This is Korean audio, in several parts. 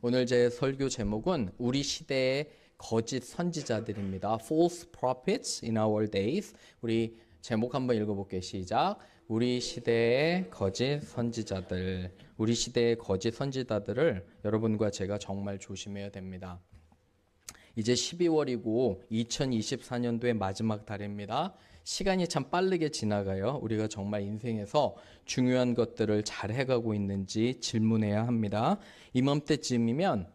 오늘 제 설교 제목은 우리 시대의 거짓 선지자들입니다. False prophets in our days. 우리 제목 한번 읽어볼게요. 시작. 우리 시대의 거짓 선지자들. 우리 시대의 거짓 선지자들을 여러분과 제가 정말 조심해야 됩니다. 이제 12월이고 2024년도의 마지막 달입니다. 시간이 참 빠르게 지나가요. 우리가 정말 인생에서 중요한 것들을 잘 해가고 있는지 질문해야 합니다. 이맘때쯤이면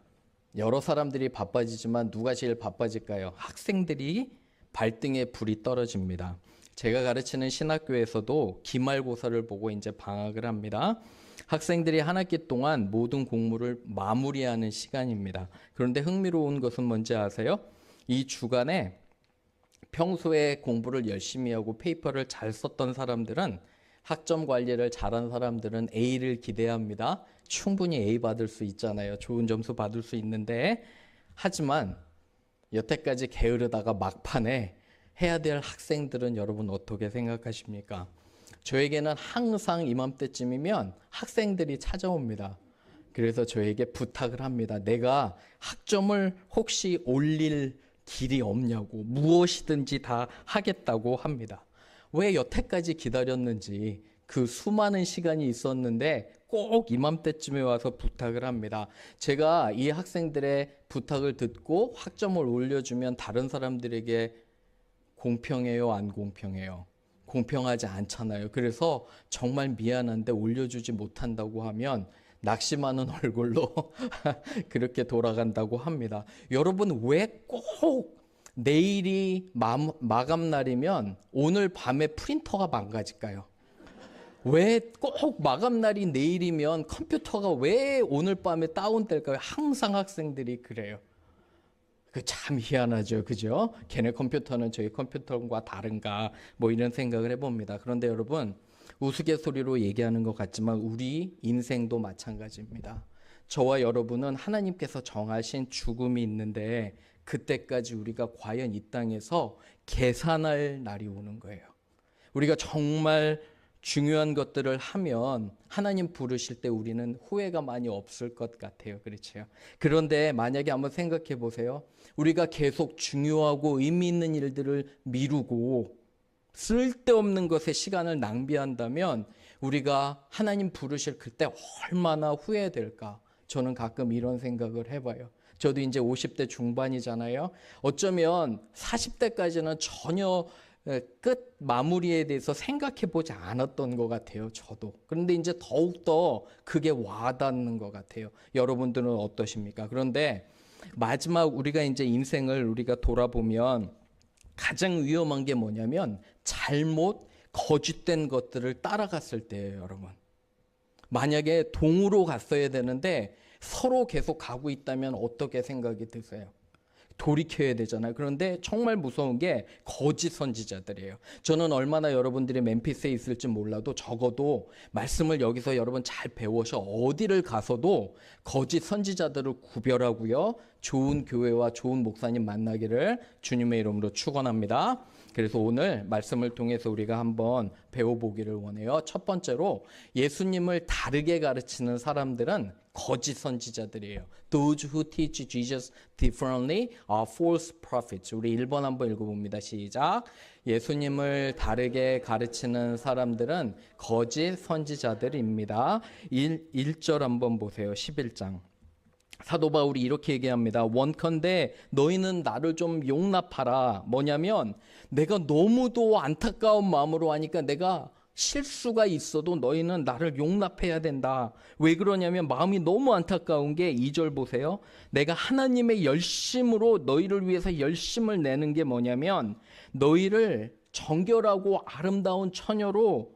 여러 사람들이 바빠지지만 누가 제일 바빠질까요? 학생들이 발등에 불이 떨어집니다. 제가 가르치는 신학교에서도 기말고사를 보고 이제 방학을 합니다. 학생들이 한 학기 동안 모든 공부를 마무리하는 시간입니다. 그런데 흥미로운 것은 뭔지 아세요? 이 주간에 평소에 공부를 열심히 하고 페이퍼를 잘 썼던 사람들은 학점 관리를 잘한 사람들은 A를 기대합니다. 충분히 A 받을 수 있잖아요. 좋은 점수 받을 수 있는데 하지만 여태까지 게으르다가 막판에 해야 될 학생들은 여러분 어떻게 생각하십니까? 저에게는 항상 이맘때쯤이면 학생들이 찾아옵니다. 그래서 저에게 부탁을 합니다. 내가 학점을 혹시 올릴 길이 없냐고 무엇이든지 다 하겠다고 합니다. 왜 여태까지 기다렸는지 그 수많은 시간이 있었는데 꼭 이맘때쯤에 와서 부탁을 합니다. 제가 이 학생들의 부탁을 듣고 학점을 올려주면 다른 사람들에게 공평해요, 안 공평해요? 공평하지 않잖아요. 그래서 정말 미안한데 올려주지 못한다고 하면 낙심하는 얼굴로 그렇게 돌아간다고 합니다. 여러분 왜 꼭 내일이 마감 날이면 오늘 밤에 프린터가 망가질까요? 왜 꼭 마감 날이 내일이면 컴퓨터가 왜 오늘 밤에 다운될까요? 항상 학생들이 그래요. 그 참 희한하죠. 그죠? 걔네 컴퓨터는 저희 컴퓨터과 다른가 뭐 이런 생각을 해봅니다. 그런데 여러분 우스갯소리로 얘기하는 것 같지만 우리 인생도 마찬가지입니다. 저와 여러분은 하나님께서 정하신 죽음이 있는데 그때까지 우리가 과연 이 땅에서 계산할 날이 오는 거예요. 우리가 정말 중요한 것들을 하면 하나님 부르실 때 우리는 후회가 많이 없을 것 같아요. 그렇죠? 그런데 만약에 한번 생각해 보세요. 우리가 계속 중요하고 의미 있는 일들을 미루고 쓸데없는 것에 시간을 낭비한다면 우리가 하나님 부르실 그때 얼마나 후회될까? 저는 가끔 이런 생각을 해봐요. 저도 이제 50대 중반이잖아요. 어쩌면 40대까지는 전혀 끝 마무리에 대해서 생각해 보지 않았던 것 같아요. 저도. 그런데 이제 더욱더 그게 와닿는 것 같아요. 여러분들은 어떠십니까? 그런데 마지막 우리가 이제 인생을 우리가 돌아보면 가장 위험한 게 뭐냐면 잘못 거짓된 것들을 따라갔을 때예요, 여러분. 만약에 동으로 갔어야 되는데 서로 계속 가고 있다면 어떻게 생각이 드세요? 돌이켜야 되잖아요. 그런데 정말 무서운 게 거짓 선지자들이에요. 저는 얼마나 여러분들이 멤피스에 있을지 몰라도 적어도 말씀을 여기서 여러분 잘 배워서 어디를 가서도 거짓 선지자들을 구별하고요. 좋은 교회와 좋은 목사님 만나기를 주님의 이름으로 축원합니다. 그래서 오늘 말씀을 통해서 우리가 한번 배워보기를 원해요. 첫 번째로 예수님을 다르게 가르치는 사람들은 거짓 선지자들이에요. Those who teach Jesus differently are false prophets. 우리 1번 한번 읽어봅니다. 시작. 예수님을 다르게 가르치는 사람들은 거짓 선지자들입니다. 1절 한번 보세요. 11장. 사도 바울이 이렇게 얘기합니다. 원컨대 너희는 나를 좀 용납하라. 뭐냐면 내가 너무도 안타까운 마음으로 하니까 내가 실수가 있어도 너희는 나를 용납해야 된다. 왜 그러냐면 마음이 너무 안타까운 게 2절 보세요. 내가 하나님의 열심으로 너희를 위해서 열심을 내는 게 뭐냐면 너희를 정결하고 아름다운 처녀로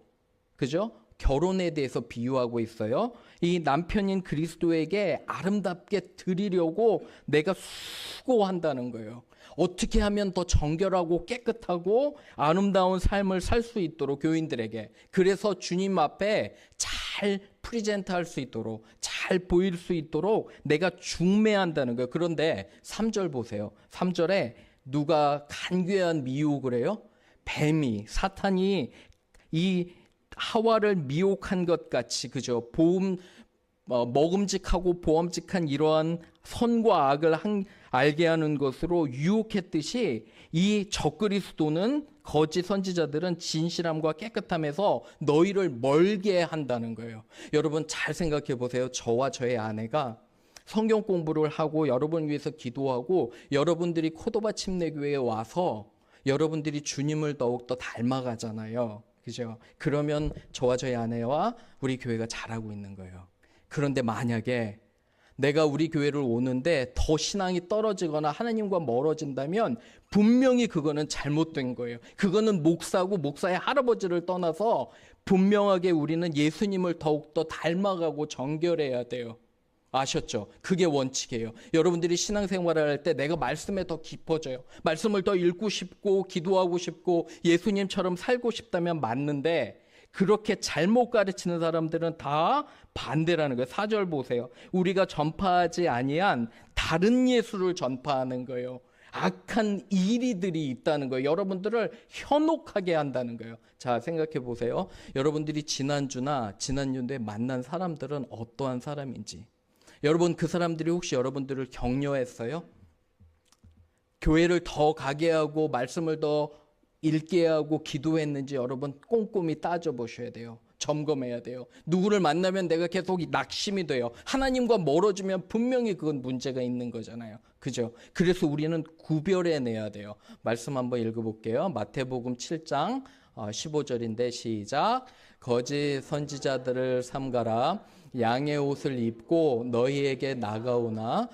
그죠? 결혼에 대해서 비유하고 있어요. 이 남편인 그리스도에게 아름답게 드리려고 내가 수고한다는 거예요. 어떻게 하면 더 정결하고 깨끗하고 아름다운 삶을 살 수 있도록 교인들에게. 그래서 주님 앞에 잘 프리젠트 할 수 있도록 잘 보일 수 있도록 내가 중매한다는 거예요. 그런데 3절 보세요. 3절에 누가 간괴한 미혹을 해요? 뱀이 사탄이 이 하와를 미혹한 것 같이 그죠? 먹음직하고 보암직한 이러한 선과 악을 알게 하는 것으로 유혹했듯이 이 적그리스도는 거짓 선지자들은 진실함과 깨끗함에서 너희를 멀게 한다는 거예요. 여러분 잘 생각해 보세요. 저와 저의 아내가 성경 공부를 하고 여러분 위해서 기도하고 여러분들이 코도바 침례교회에 와서 여러분들이 주님을 더욱더 닮아가잖아요. 그죠? 그러면 저와 저희 아내와 우리 교회가 잘하고 있는 거예요. 그런데 만약에 내가 우리 교회를 오는데 더 신앙이 떨어지거나 하나님과 멀어진다면 분명히 그거는 잘못된 거예요. 그거는 목사고 목사의 할아버지를 떠나서 분명하게 우리는 예수님을 더욱더 닮아가고 정결해야 돼요. 아셨죠? 그게 원칙이에요. 여러분들이 신앙생활을 할 때 내가 말씀에 더 깊어져요. 말씀을 더 읽고 싶고 기도하고 싶고 예수님처럼 살고 싶다면 맞는데 그렇게 잘못 가르치는 사람들은 다 반대라는 거예요. 4절 보세요. 우리가 전파하지 아니한 다른 예수를 전파하는 거예요. 악한 이리들이 있다는 거예요. 여러분들을 현혹하게 한다는 거예요. 자, 생각해 보세요. 여러분들이 지난주나 지난주에 만난 사람들은 어떠한 사람인지. 여러분 그 사람들이 혹시 여러분들을 격려했어요? 교회를 더 가게 하고 말씀을 더 읽게 하고 기도했는지 여러분 꼼꼼히 따져보셔야 돼요. 점검해야 돼요. 누구를 만나면 내가 계속 낙심이 돼요. 하나님과 멀어지면 분명히 그건 문제가 있는 거잖아요. 그죠? 그래서 우리는 구별해내야 돼요. 말씀 한번 읽어볼게요. 마태복음 7장 15절인데 시작. 거짓 선지자들을 삼가라. 양의 옷을 입고 너희에게 나가오나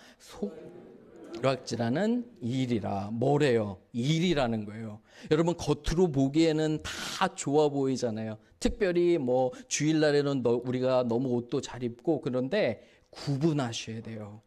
속락질하는 일이라. 뭐래요? 일이라는 거예요. 여러분 겉으로 보기에는 다 좋아 보이잖아요. 특별히 뭐 주일날에는 우리가 너무 옷도 잘 입고 그런데 구분하셔야 돼요.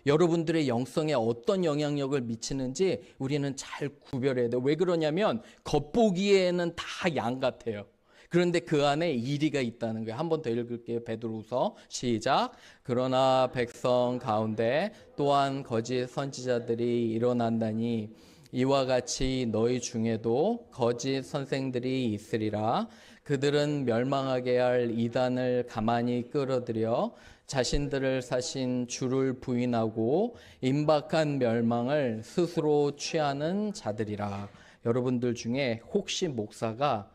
여러분들의 영성에 어떤 영향력을 미치는지 우리는 잘 구별해야 돼요. 왜 그러냐면 겉보기에는 다 양 같아요. 그런데 그 안에 이리가 있다는 거예요. 한 번 더 읽을게요. 베드로후서 시작. 그러나 백성 가운데 또한 거짓 선지자들이 일어난다니 이와 같이 너희 중에도 거짓 선생들이 있으리라. 그들은 멸망하게 할 이단을 가만히 끌어들여 자신들을 사신 주를 부인하고 임박한 멸망을 스스로 취하는 자들이라. 여러분들 중에 혹시 목사가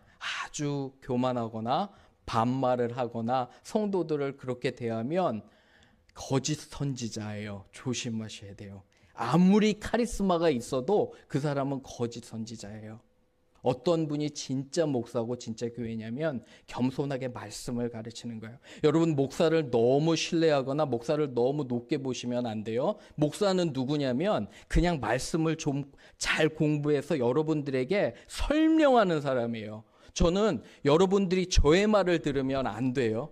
아주 교만하거나 반말을 하거나 성도들을 그렇게 대하면 거짓 선지자예요. 조심하셔야 돼요. 아무리 카리스마가 있어도 그 사람은 거짓 선지자예요. 어떤 분이 진짜 목사고 진짜 교회냐면 겸손하게 말씀을 가르치는 거예요. 여러분 목사를 너무 신뢰하거나 목사를 너무 높게 보시면 안 돼요. 목사는 누구냐면 그냥 말씀을 좀 잘 공부해서 여러분들에게 설명하는 사람이에요. 저는 여러분들이 저의 말을 들으면 안 돼요.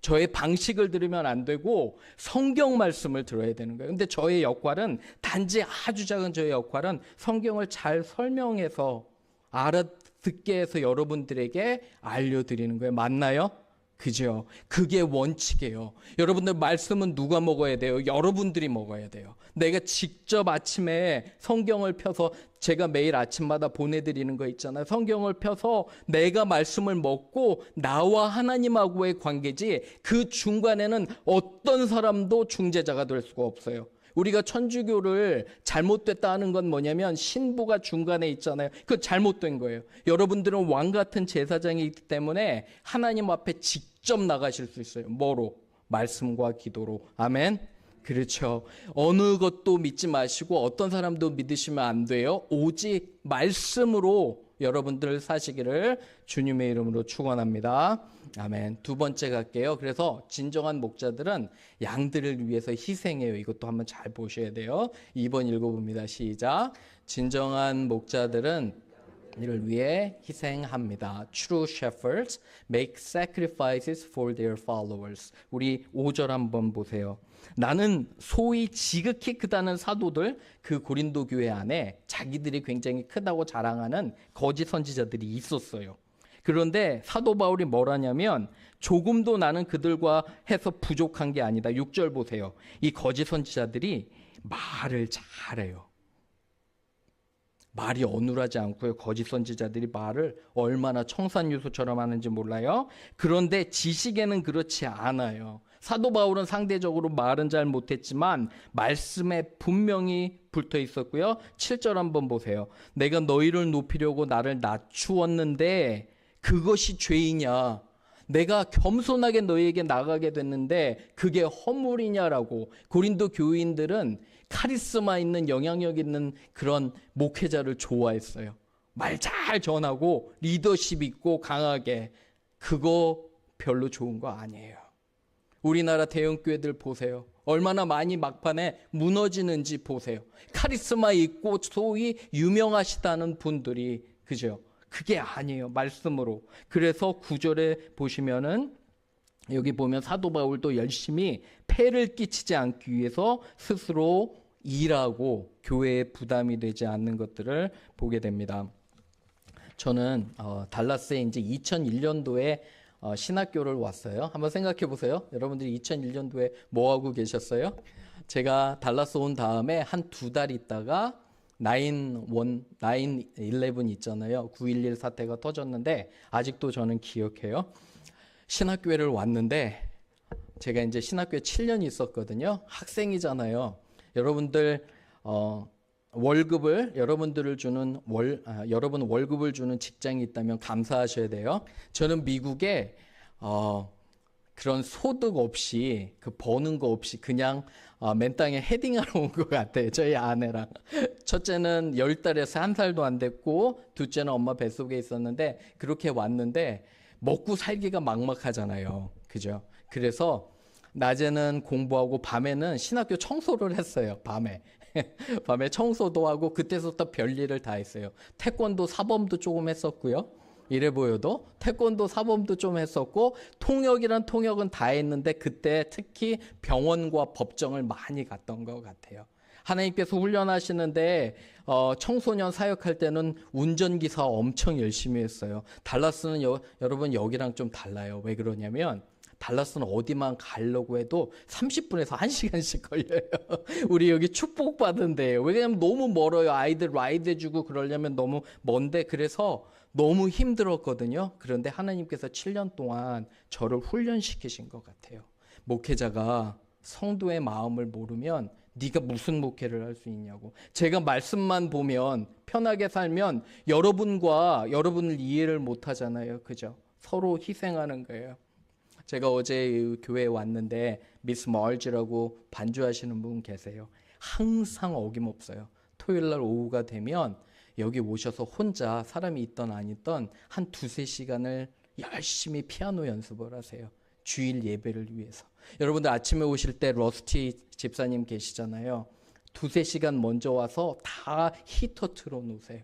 저의 방식을 들으면 안 되고 성경 말씀을 들어야 되는 거예요. 근데 저의 역할은 단지 아주 작은 저의 역할은 성경을 잘 설명해서 알아듣게 해서 여러분들에게 알려드리는 거예요. 맞나요? 그죠? 그게 원칙이에요. 여러분들 말씀은 누가 먹어야 돼요? 여러분들이 먹어야 돼요. 내가 직접 아침에 성경을 펴서 제가 매일 아침마다 보내드리는 거 있잖아요. 성경을 펴서 내가 말씀을 먹고 나와 하나님하고의 관계지 그 중간에는 어떤 사람도 중재자가 될 수가 없어요. 우리가 천주교를 잘못됐다 하는 건 뭐냐면 신부가 중간에 있잖아요. 그거 잘못된 거예요. 여러분들은 왕 같은 제사장이기 때문에 하나님 앞에 직접 나가실 수 있어요. 뭐로? 말씀과 기도로. 아멘. 그렇죠. 어느 것도 믿지 마시고 어떤 사람도 믿으시면 안 돼요. 오직 말씀으로 여러분들 사시기를 주님의 이름으로 축원합니다. 아멘. 두 번째 갈게요. 그래서 진정한 목자들은 양들을 위해서 희생해요. 이것도 한번 잘 보셔야 돼요. 2번 읽어봅니다. 시작. 진정한 목자들은 이를 위해 희생합니다. True shepherds make sacrifices for their followers. 우리 5절 한번 보세요. 나는 소위 지극히 크다는 사도들, 그 고린도 교회 안에 자기들이 굉장히 크다고 자랑하는 거짓 선지자들이 있었어요. 그런데 사도 바울이 뭐라냐면 조금도 나는 그들과 해서 부족한 게 아니다. 6절 보세요. 이 거짓 선지자들이 말을 잘해요. 말이 어눌하지 않고요. 거짓 선지자들이 말을 얼마나 청산유수처럼 하는지 몰라요. 그런데 지식에는 그렇지 않아요. 사도 바울은 상대적으로 말은 잘 못했지만 말씀에 분명히 붙어 있었고요. 7절 한번 보세요. 내가 너희를 높이려고 나를 낮추었는데 그것이 죄이냐? 내가 겸손하게 너희에게 나가게 됐는데 그게 허물이냐라고. 고린도 교인들은 카리스마 있는 영향력 있는 그런 목회자를 좋아했어요. 말 잘 전하고 리더십 있고 강하게. 그거 별로 좋은 거 아니에요. 우리나라 대형교회들 보세요. 얼마나 많이 막판에 무너지는지 보세요. 카리스마 있고 소위 유명하시다는 분들이, 그죠? 그게 아니에요. 말씀으로. 그래서 9절에 보시면은 여기 보면 사도 바울도 열심히 폐를 끼치지 않기 위해서 스스로 일하고 교회에 부담이 되지 않는 것들을 보게 됩니다. 저는 달라스에 이제 2001년도에 신학교를 왔어요. 한번 생각해 보세요. 여러분들이 2001년도에 뭐 하고 계셨어요? 제가 달라스 온 다음에 한 2달 있다가 9/11 있잖아요. 9.11 사태가 터졌는데 아직도 저는 기억해요. 신학교회를 왔는데 제가 이제 신학교에 7년 있었거든요. 학생이잖아요. 여러분들 월급을 여러분들을 주는 여러분 월급을 주는 직장이 있다면 감사하셔야 돼요. 저는 미국에 그런 소득 없이 그 버는 거 없이 그냥 맨 땅에 헤딩하러 온 것 같아요. 저희 아내랑. 첫째는 10달에서 1살도 안 됐고 둘째는 엄마 뱃속에 있었는데 그렇게 왔는데 먹고 살기가 막막하잖아요. 그죠? 그래서 낮에는 공부하고 밤에는 신학교 청소를 했어요. 밤에 청소도 하고 그때부터 별일을 다 했어요. 태권도 사범도 조금 했었고요. 이래 보여도 태권도 사범도 좀 했었고 통역이란 통역은 다 했는데 그때 특히 병원과 법정을 많이 갔던 것 같아요. 하나님께서 훈련하시는데 청소년 사역할 때는 운전기사 엄청 열심히 했어요. 달라스는 여러분 여기랑 좀 달라요. 왜 그러냐면 달라스는 어디만 가려고 해도 30분에서 1시간씩 걸려요. 우리 여기 축복받은 데예요. 왜냐면 너무 멀어요. 아이들 라이드 해주고 그러려면 너무 먼데 그래서 너무 힘들었거든요. 그런데 하나님께서 7년 동안 저를 훈련시키신 것 같아요. 목회자가 성도의 마음을 모르면 네가 무슨 목회를 할 수 있냐고. 제가 말씀만 보면 편하게 살면 여러분을 이해를 못 하잖아요. 그죠? 서로 희생하는 거예요. 제가 어제 교회에 왔는데 미스 멀지라고 반주하시는 분 계세요. 항상 어김없어요. 토요일 날 오후가 되면 여기 오셔서 혼자 사람이 있던 안 있던 한 2-3시간을 열심히 피아노 연습을 하세요. 주일 예배를 위해서. 여러분들 아침에 오실 때 러스티 집사님 계시잖아요. 2-3시간 먼저 와서 다 히터 틀어 놓으세요.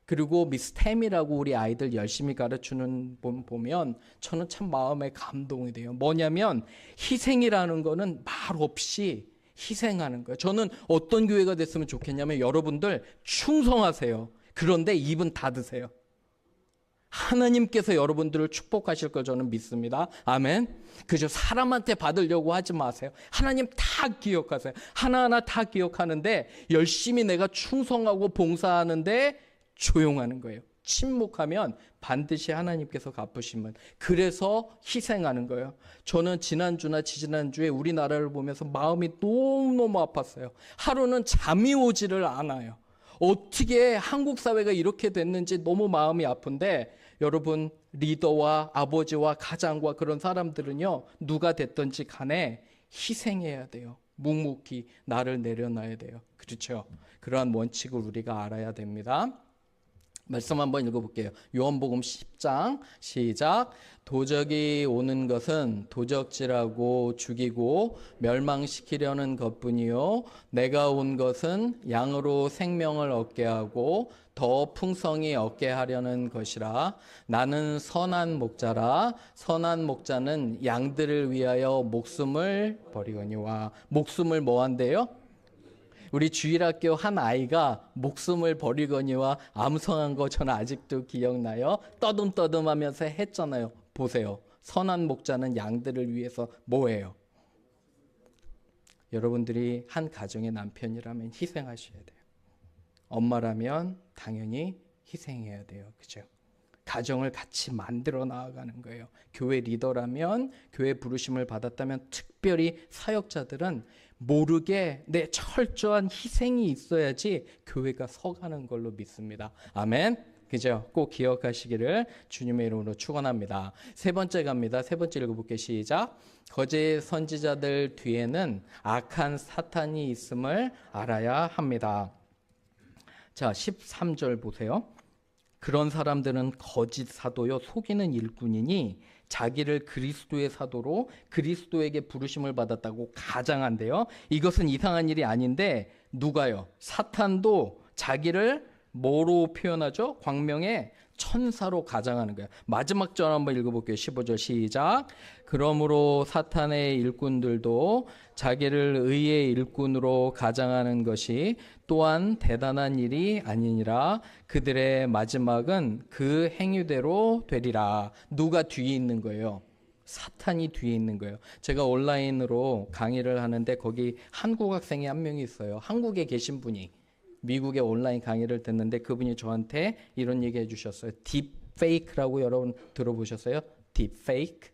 그리고 미스 템이라고 우리 아이들 열심히 가르치는 분 보면 저는 참 마음에 감동이 돼요. 뭐냐면 희생이라는 거는 말 없이 희생하는 거예요. 저는 어떤 교회가 됐으면 좋겠냐면 여러분들 충성하세요. 그런데 입은 닫으세요. 하나님께서 여러분들을 축복하실 걸 저는 믿습니다. 아멘. 그저 사람한테 받으려고 하지 마세요. 하나님 다 기억하세요. 하나하나 다 기억하는데 열심히 내가 충성하고 봉사하는데 조용하는 거예요. 침묵하면 반드시 하나님께서 갚으시면. 그래서 희생하는 거예요. 저는 지난주나 지지난주에 우리나라를 보면서 마음이 너무너무 아팠어요. 하루는 잠이 오지를 않아요. 어떻게 한국 사회가 이렇게 됐는지 너무 마음이 아픈데 여러분 리더와 아버지와 가장과 그런 사람들은요. 누가 됐든지 간에 희생해야 돼요. 묵묵히 나를 내려놔야 돼요. 그렇죠? 그러한 원칙을 우리가 알아야 됩니다. 말씀 한번 읽어볼게요. 요한복음 10장 시작. 도적이 오는 것은 도적질하고 죽이고 멸망시키려는 것뿐이요 내가 온 것은 양으로 생명을 얻게 하고 더 풍성히 얻게 하려는 것이라. 나는 선한 목자라. 선한 목자는 양들을 위하여 목숨을 버리거니와. 목숨을 뭐 한대요? 우리 주일학교 한 아이가 목숨을 버리거니와 암송한 거 저는 아직도 기억나요. 떠듬떠듬하면서 했잖아요. 보세요. 선한 목자는 양들을 위해서 뭐해요? 여러분들이 한 가정의 남편이라면 희생하셔야 돼요. 엄마라면 당연히 희생해야 돼요. 그죠? 가정을 같이 만들어 나아가는 거예요. 교회 리더라면, 교회 부르심을 받았다면, 특별히 사역자들은 모르게 내 철저한 희생이 있어야지 교회가 서가는 걸로 믿습니다. 아멘. 그죠? 꼭 기억하시기를 주님의 이름으로 축원합니다. 세 번째 갑니다. 세 번째 읽어볼게요. 시작. 거짓 선지자들 뒤에는 악한 사탄이 있음을 알아야 합니다. 자, 13절 보세요. 그런 사람들은 거짓 사도요 속이는 일꾼이니 자기를 그리스도의 사도로 그리스도에게 부르심을 받았다고 가장한대요. 이것은 이상한 일이 아닌데 누가요? 사탄도 자기를 뭐로 표현하죠? 광명의 천사로 가장하는 거예요. 마지막 절 한번 읽어볼게요. 15절 시작. 그러므로 사탄의 일꾼들도 자기를 의의 일꾼으로 가장하는 것이 또한 대단한 일이 아니니라. 그들의 마지막은 그 행위대로 되리라. 누가 뒤에 있는 거예요? 사탄이 뒤에 있는 거예요. 제가 온라인으로 강의를 하는데 거기 한국 학생이 한 명이 있어요. 한국에 계신 분이. 미국의 온라인 강의를 듣는데 그분이 저한테 이런 얘기 해주셨어요. 딥페이크라고 여러분 들어보셨어요? 딥페이크.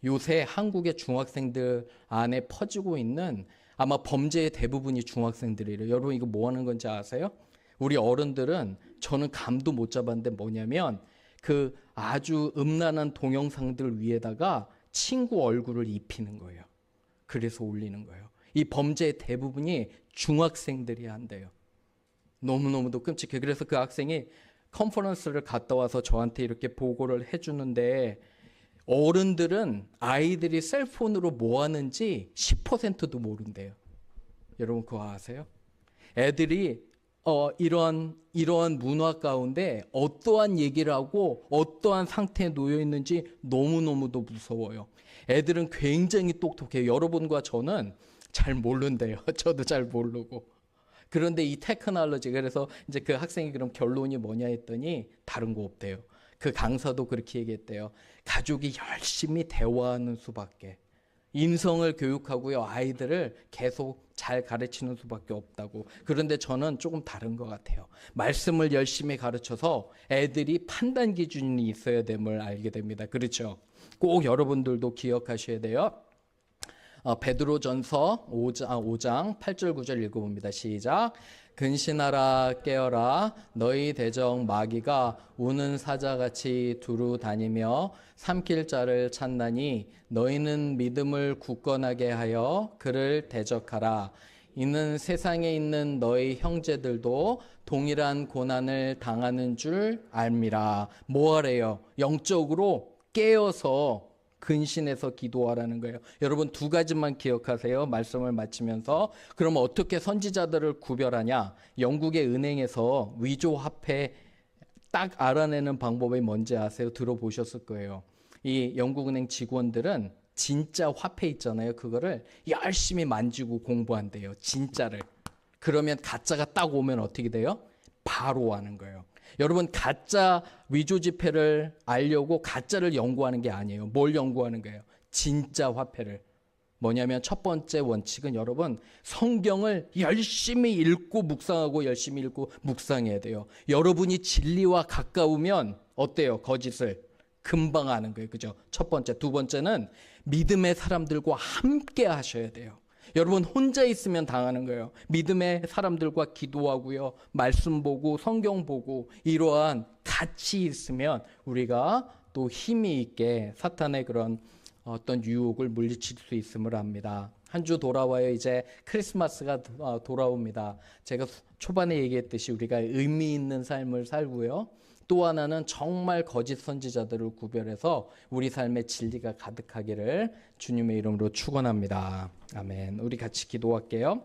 요새 한국의 중학생들 안에 퍼지고 있는 아마 범죄의 대부분이 중학생들이래요. 여러분 이거 뭐 하는 건지 아세요? 우리 어른들은 저는 감도 못 잡았는데 뭐냐면 그 아주 음란한 동영상들 위에다가 친구 얼굴을 입히는 거예요. 그래서 올리는 거예요. 이 범죄의 대부분이 중학생들이 한대요. 너무너무도 끔찍해. 그래서 그 학생이 컨퍼런스를 갔다 와서 저한테 이렇게 보고를 해주는데 어른들은 아이들이 셀폰으로 뭐 하는지 10%도 모른대요. 여러분 그거 아세요? 애들이 이러한 문화 가운데 어떠한 얘기를 하고 어떠한 상태에 놓여 있는지 너무너무도 무서워요. 애들은 굉장히 똑똑해요. 여러분과 저는 잘 모른대요. 저도 잘 모르고. 그런데 이 테크놀로지, 그래서 이제 그 학생이 그럼 결론이 뭐냐 했더니 다른 거 없대요. 그 강사도 그렇게 얘기했대요. 가족이 열심히 대화하는 수밖에. 인성을 교육하고요. 아이들을 계속 잘 가르치는 수밖에 없다고. 그런데 저는 조금 다른 것 같아요. 말씀을 열심히 가르쳐서 애들이 판단 기준이 있어야 됨을 알게 됩니다. 그렇죠? 꼭 여러분들도 기억하셔야 돼요. 베드로전서 5장 8절 9절 읽어봅니다. 시작. 근신하라 깨어라 너희 대적 마귀가 우는 사자같이 두루 다니며 삼킬 자를 찾나니 너희는 믿음을 굳건하게 하여 그를 대적하라. 이는 세상에 있는 너희 형제들도 동일한 고난을 당하는 줄 알미라. 뭐 하래요? 영적으로 깨어서 근신해서 기도하라는 거예요. 여러분 두 가지만 기억하세요. 말씀을 마치면서. 그럼 어떻게 선지자들을 구별하냐? 영국의 은행에서 위조 화폐 딱 알아내는 방법이 뭔지 아세요? 들어보셨을 거예요. 이 영국은행 직원들은 진짜 화폐 있잖아요. 그거를 열심히 만지고 공부한대요. 진짜를. 그러면 가짜가 딱 오면 어떻게 돼요? 바로 하는 거예요. 여러분 가짜 위조 지폐를 알려고 가짜를 연구하는 게 아니에요. 뭘 연구하는 거예요? 진짜 화폐를. 뭐냐면 첫 번째 원칙은 여러분 성경을 열심히 읽고 묵상하고 열심히 읽고 묵상해야 돼요. 여러분이 진리와 가까우면 어때요? 거짓을 금방 아는 거예요. 그죠? 첫 번째. 두 번째는 믿음의 사람들과 함께 하셔야 돼요. 여러분 혼자 있으면 당하는 거예요. 믿음의 사람들과 기도하고요. 말씀 보고 성경 보고 이러한 같이 있으면 우리가 또 힘이 있게 사탄의 그런 어떤 유혹을 물리칠 수 있음을 압니다. 한 주 돌아와요. 이제 크리스마스가 돌아옵니다. 제가 초반에 얘기했듯이 우리가 의미 있는 삶을 살고요. 또 하나는 정말 거짓 선지자들을 구별해서 우리 삶에 진리가 가득하기를 주님의 이름으로 축원합니다. 아멘. 우리 같이 기도할게요.